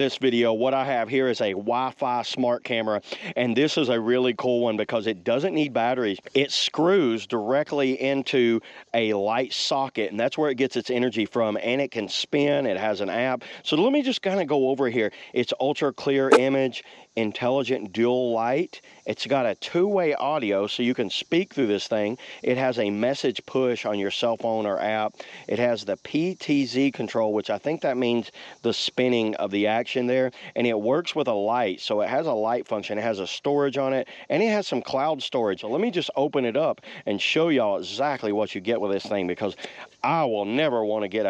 This video, what I have here is a Wi-Fi smart camera, and this is a really cool one because it doesn't need batteries. It screws directly into a light socket, and that's where it gets its energy from, and it can spin. It has an app. So let me just kind of go over here. It's ultra clear image, intelligent dual light. It's got a two-way audio, so you can speak through this thing. It has a message push on your cell phone or app. It has the PTZ control, which I think that means the spinning of the action there, and it works with a light. So it has a light function. It has a storage on it, and it has some cloud storage. So let me just open it up and show y'all exactly what you get with this thing, because I will never want to get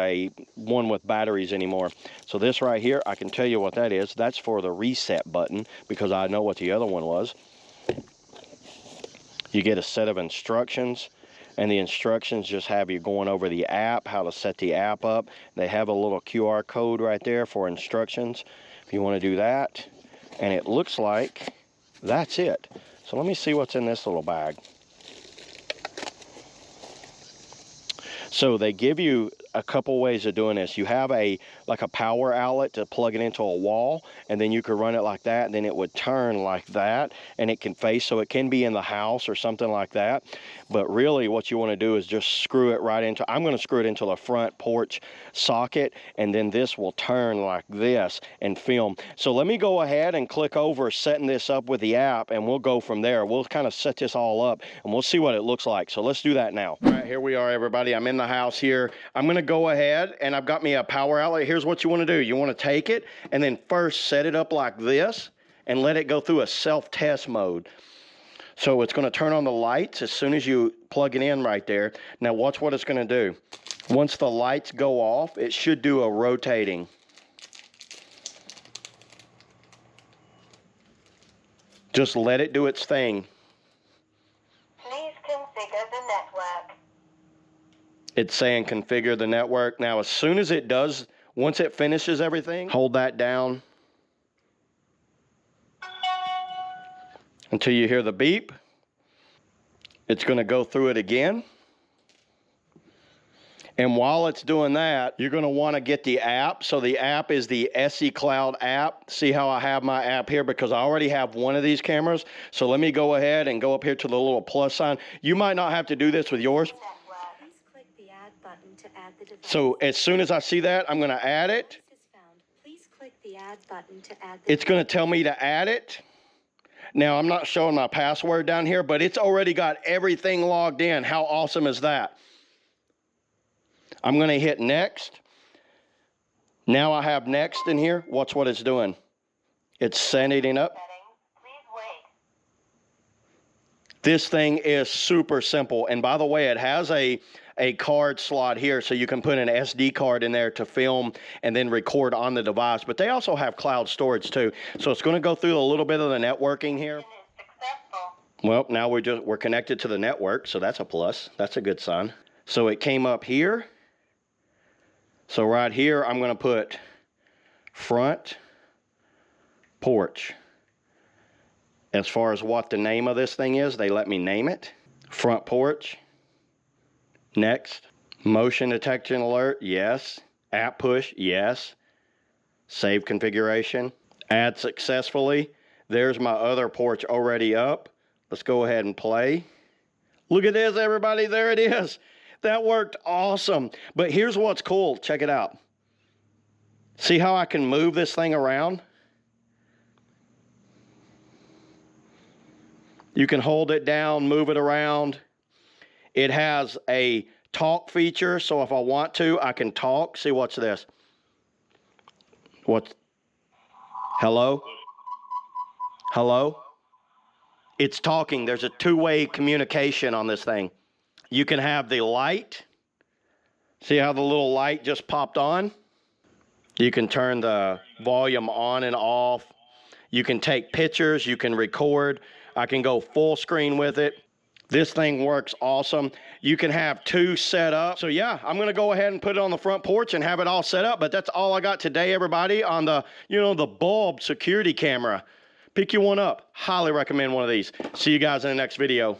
one with batteries anymore. So this right here, I can tell you what that is. That's for the reset button, because I know what the other one was. You get a set of instructions, and the instructions just have you going over the app, how to set the app up. They have a little QR code right there for instructions if you want to do that. And it looks like that's it. So let me see what's in this little bag. So they give you a couple ways of doing this. You have like a power outlet to plug it into a wall, and then you could run it like that, and then it would turn like that, and it can face, so it can be in the house or something like that. But really what you want to do is just screw it right into, I'm going to screw it into the front porch socket, and then this will turn like this and film. So let me go ahead and click over setting this up with the app, and we'll go from there. We'll kind of set this all up, and we'll see what it looks like. So let's do that now. All right, here we are, everybody. I'm in the house here. I'm going to go ahead, and I've got me a power outlet. Here's what you want to do. You want to take it and then first set it up like this and let it go through a self-test mode. So it's going to turn on the lights as soon as you plug it in right there. Now watch what it's going to do. Once the lights go off, it should do a rotating. Just let it do its thing. Please configure the network. It's saying configure the network. Now, as soon as it does, once it finishes everything, hold that down until you hear the beep. It's going to go through it again. And while it's doing that, you're going to want to get the app. So the app is the SE Cloud app. See how I have my app here, because I already have one of these cameras. So let me go ahead and go up here to the little plus sign. You might not have to do this with yours. So as soon as I see that, I'm going to add it. It's going to tell me to add it. Now, I'm not showing my password down here, but it's already got everything logged in. How awesome is that? I'm going to hit next. Now I have next in here. Watch what it's doing. It's setting up. This thing is super simple. And by the way, it has a card slot here, so you can put an SD card in there to film and then record on the device. But they also have cloud storage too. So it's going to go through a little bit of the networking here. Well, now we're connected to the network, so that's a plus. That's a good sign. So it came up here. So right here, I'm going to put front porch. As far as what the name of this thing is, they let me name it. Front porch. Next. Motion detection alert, yes. App push, yes. Save configuration. Add successfully. There's my other porch already up. Let's go ahead and play. Look at this, everybody. There it is. That worked awesome. But here's what's cool. Check it out. See how I can move this thing around? You can hold it down, move it around. It has a talk feature, so if I want to, I can talk. See, what's this? What? Hello? Hello? It's talking. There's a two-way communication on this thing. You can have the light. See how the little light just popped on? You can turn the volume on and off. You can take pictures. You can record. I can go full screen with it. This thing works awesome. You can have two set up. So yeah, I'm going to go ahead and put it on the front porch and have it all set up. But that's all I got today, everybody, on the, the bulb security camera. Pick you one up. Highly recommend one of these. See you guys in the next video.